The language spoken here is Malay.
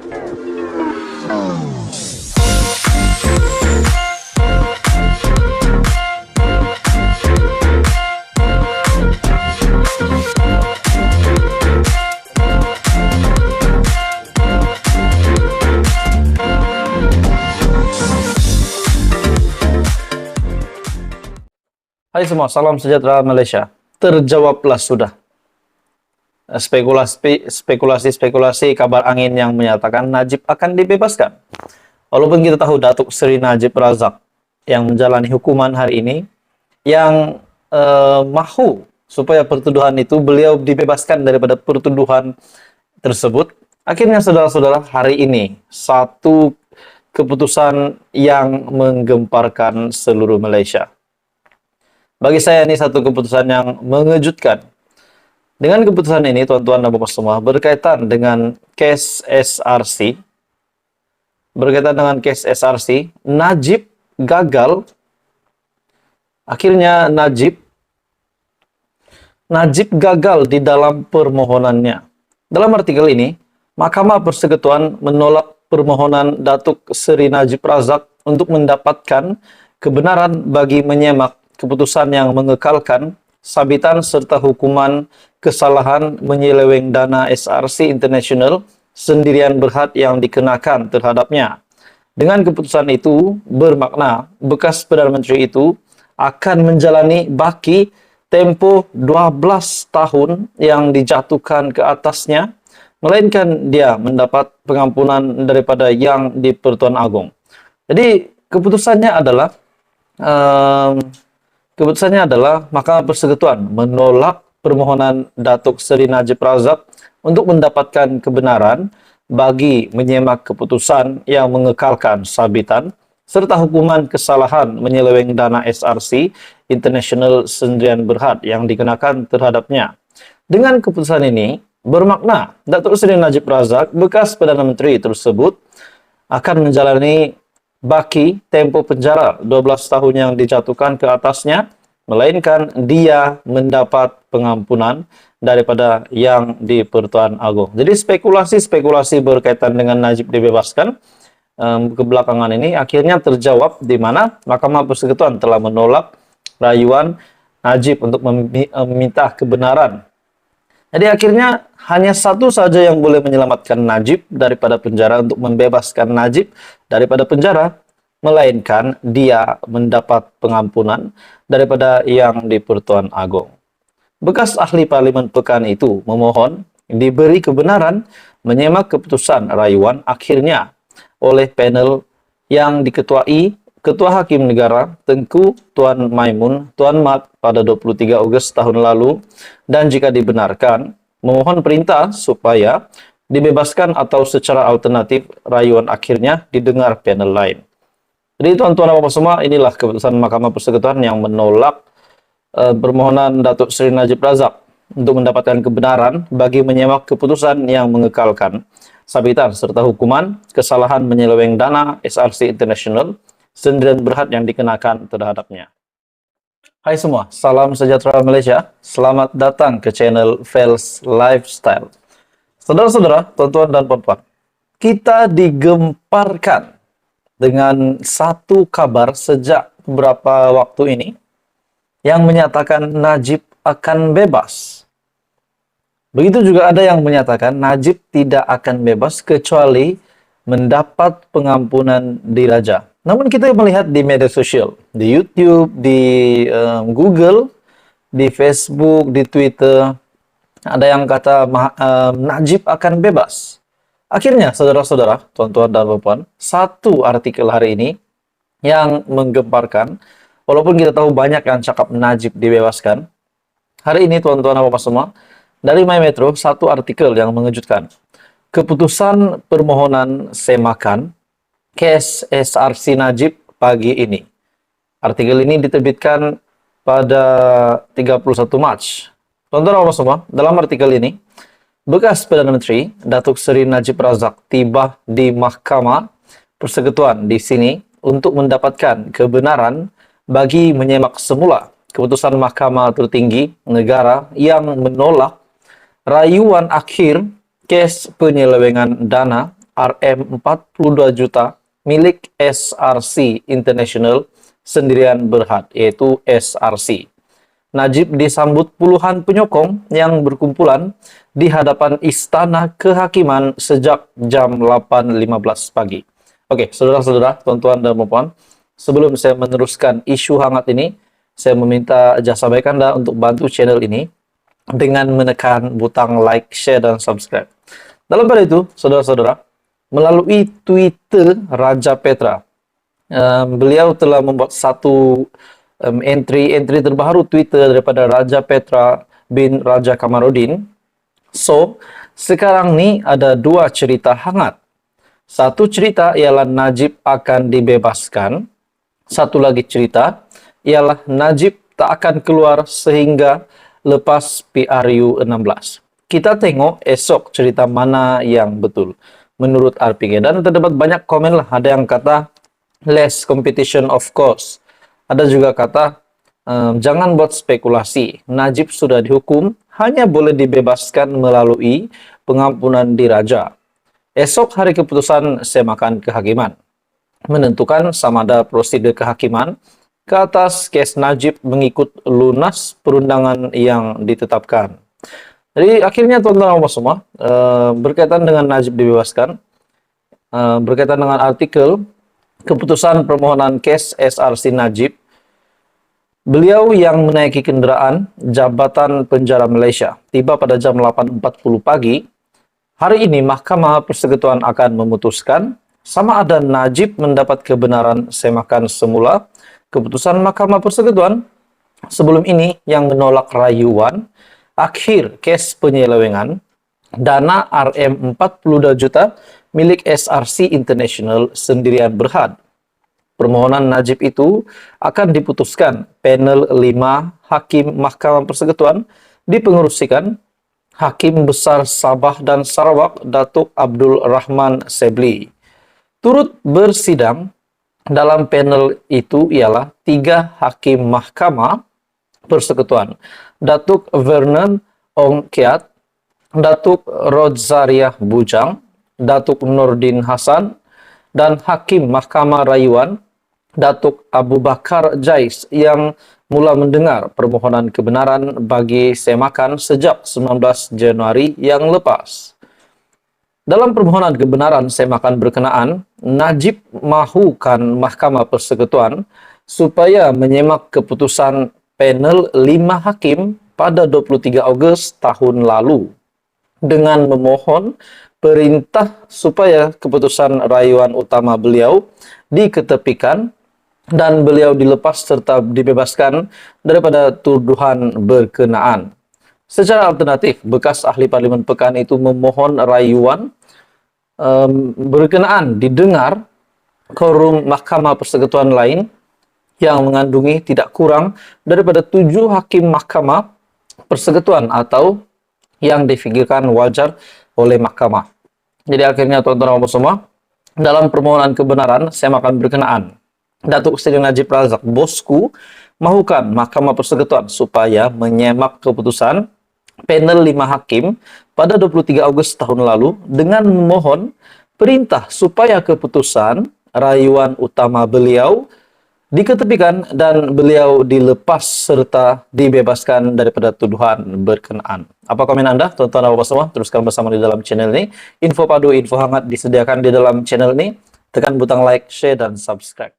Hai semua, salam sejahtera Malaysia. Terjawablah sudah spekulasi kabar angin yang menyatakan Najib akan dibebaskan. Walaupun kita tahu Datuk Seri Najib Razak yang menjalani hukuman hari ini, yang mahu supaya pertuduhan itu beliau dibebaskan daripada pertuduhan tersebut. Akhirnya saudara-saudara, hari ini satu keputusan yang menggemparkan seluruh Malaysia. Bagi saya ini satu keputusan yang mengejutkan. Dengan keputusan ini, tuan-tuan dan bapak semua, berkaitan dengan kes SRC, Najib gagal. Akhirnya Najib gagal di dalam permohonannya. Dalam artikel ini, Mahkamah Persekutuan menolak permohonan Datuk Seri Najib Razak untuk mendapatkan kebenaran bagi menyemak keputusan yang mengekalkan sabitan serta hukuman kesalahan menyeleweng dana SRC International Sendirian Berhad yang dikenakan terhadapnya. Dengan keputusan itu bermakna bekas Perdana Menteri itu akan menjalani baki tempoh 12 tahun yang dijatuhkan ke atasnya, melainkan dia mendapat pengampunan daripada Yang di-Pertuan Agong. Jadi keputusannya adalah Mahkamah Persekutuan menolak permohonan Datuk Seri Najib Razak untuk mendapatkan kebenaran bagi menyemak keputusan yang mengekalkan sabitan serta hukuman kesalahan menyeleweng dana SRC International Sendirian Berhad yang dikenakan terhadapnya. Dengan keputusan ini bermakna Datuk Seri Najib Razak, bekas Perdana Menteri tersebut, akan menjalani baki tempo penjara 12 tahun yang dijatuhkan ke atasnya, melainkan dia mendapat pengampunan daripada Yang di-Pertuan Agong. Jadi spekulasi berkaitan dengan Najib dibebaskan kebelakangan ini akhirnya terjawab, di mana Mahkamah Persekutuan telah menolak rayuan Najib untuk meminta kebenaran. Jadi akhirnya hanya satu saja yang boleh menyelamatkan Najib daripada penjara, untuk membebaskan Najib daripada penjara, melainkan dia mendapat pengampunan daripada Yang di-Pertuan Agong. Bekas ahli Parlimen Pekan itu memohon diberi kebenaran menyemak keputusan rayuan akhirnya oleh panel yang diketuai Ketua Hakim Negara Tengku Tuan Maimun Tuan Mat pada 23 Ogos tahun lalu, dan jika dibenarkan memohon perintah supaya dibebaskan atau secara alternatif rayuan akhirnya didengar panel lain. Jadi tuan-tuan dan bapak semua, inilah keputusan Mahkamah Persekutuan yang menolak permohonan Datuk Seri Najib Razak untuk mendapatkan kebenaran bagi menyemak keputusan yang mengekalkan sabitan serta hukuman kesalahan menyeleweng dana SRC International Sendirian Berhad yang dikenakan terhadapnya. Hai semua, salam sejahtera Malaysia. Selamat datang ke channel Fels Lifestyle. Saudara-saudara, tuan-tuan dan puan-puan, kita digemparkan dengan satu kabar sejak beberapa waktu ini yang menyatakan Najib akan bebas. Begitu juga ada yang menyatakan Najib tidak akan bebas kecuali mendapat pengampunan diraja. Namun kita melihat di media sosial, di YouTube, di Google, di Facebook, di Twitter, ada yang kata Najib akan bebas. Akhirnya, saudara-saudara, tuan-tuan dan puan-puan, satu artikel hari ini yang menggemparkan, walaupun kita tahu banyak yang cakap Najib dibebaskan, hari ini tuan-tuan dan puan-puan semua, dari My Metro, satu artikel yang mengejutkan. Keputusan permohonan semakan kes SRC Najib pagi ini. Artikel ini diterbitkan pada 31 Mac. Tuan-tuan dan puan-puan semua, dalam artikel ini, bekas Perdana Menteri Datuk Seri Najib Razak tiba di Mahkamah Persekutuan di sini untuk mendapatkan kebenaran bagi menyemak semula keputusan Mahkamah Tertinggi Negara yang menolak rayuan akhir kes penyelewengan dana Rm 42 juta milik SRC International Sendirian Berhad, yaitu SRC. Najib disambut puluhan penyokong yang berkumpulan di hadapan Istana Kehakiman sejak jam 8.15 pagi. Oke, saudara-saudara, tuan-tuan dan puan, sebelum saya meneruskan isu hangat ini, saya meminta jasa baik Anda untuk bantu channel ini dengan menekan butang like, share, dan subscribe. Dalam pada itu, saudara-saudara, melalui Twitter Raja Petra, beliau telah membuat satu entry terbaru Twitter daripada Raja Petra bin Raja Kamarudin. So, sekarang ni ada dua cerita hangat. Satu cerita ialah Najib akan dibebaskan. Satu lagi cerita ialah Najib tak akan keluar sehingga lepas PRU 16. Kita tengok esok cerita mana yang betul menurut RPG. Dan terdapat banyak komen lah. Ada yang kata less competition of course. Ada juga kata jangan buat spekulasi. Najib sudah dihukum, hanya boleh dibebaskan melalui pengampunan diraja. Esok hari keputusan Semakan Kehakiman menentukan sama ada prosedur kehakiman ke atas kes Najib mengikut lunas perundangan yang ditetapkan. Jadi akhirnya tuan-tuan semua, berkaitan dengan Najib dibebaskan, berkaitan dengan artikel keputusan permohonan kes SRC Najib, beliau yang menaiki kenderaan Jabatan Penjara Malaysia tiba pada jam 8.40 pagi. Hari ini Mahkamah Persekutuan akan memutuskan sama ada Najib mendapat kebenaran semakan semula keputusan Mahkamah Persekutuan sebelum ini yang menolak rayuan akhir kes penyelewengan dana Rm 42 juta milik SRC International Sendirian Berhad. Permohonan Najib itu akan diputuskan panel 5 Hakim Mahkamah Persekutuan dipengerusikan Hakim Besar Sabah dan Sarawak Datuk Abdul Rahman Sebli. Turut bersidang dalam panel itu ialah 3 Hakim Mahkamah Persekutuan, Datuk Vernon Ong Kiat, Datuk Rodzariah Bujang, Datuk Nordin Hasan, dan Hakim Mahkamah Rayuan Datuk Abu Bakar Jais yang mula mendengar permohonan kebenaran bagi Semakan sejak 19 Januari yang lepas. Dalam permohonan kebenaran Semakan berkenaan, Najib mahukan Mahkamah Persekutuan supaya menyemak keputusan panel 5 hakim pada 23 Ogos tahun lalu dengan memohon perintah supaya keputusan rayuan utama beliau diketepikan dan beliau dilepas serta dibebaskan daripada tuduhan berkenaan. Secara alternatif, bekas ahli Parlimen Pekan itu memohon rayuan berkenaan didengar quorum Mahkamah Persekutuan lain yang mengandungi tidak kurang daripada 7 hakim Mahkamah Persekutuan atau yang difikirkan wajar oleh Mahkamah. Jadi akhirnya tuan-tuan dan semua, dalam permohonan kebenaran Semakan berkenaan, Datuk Seri Najib Razak, bosku, mahukan Mahkamah Persekutuan supaya menyemak keputusan panel 5 hakim pada 23 Ogos tahun lalu dengan memohon perintah supaya keputusan rayuan utama beliau diketepikan dan beliau dilepas serta dibebaskan daripada tuduhan berkenaan. Apa komen Anda, tuan-tuan dan puan semua? Teruskan bersama di dalam channel ini. Info padu, info hangat disediakan di dalam channel ini. Tekan butang like, share, dan subscribe.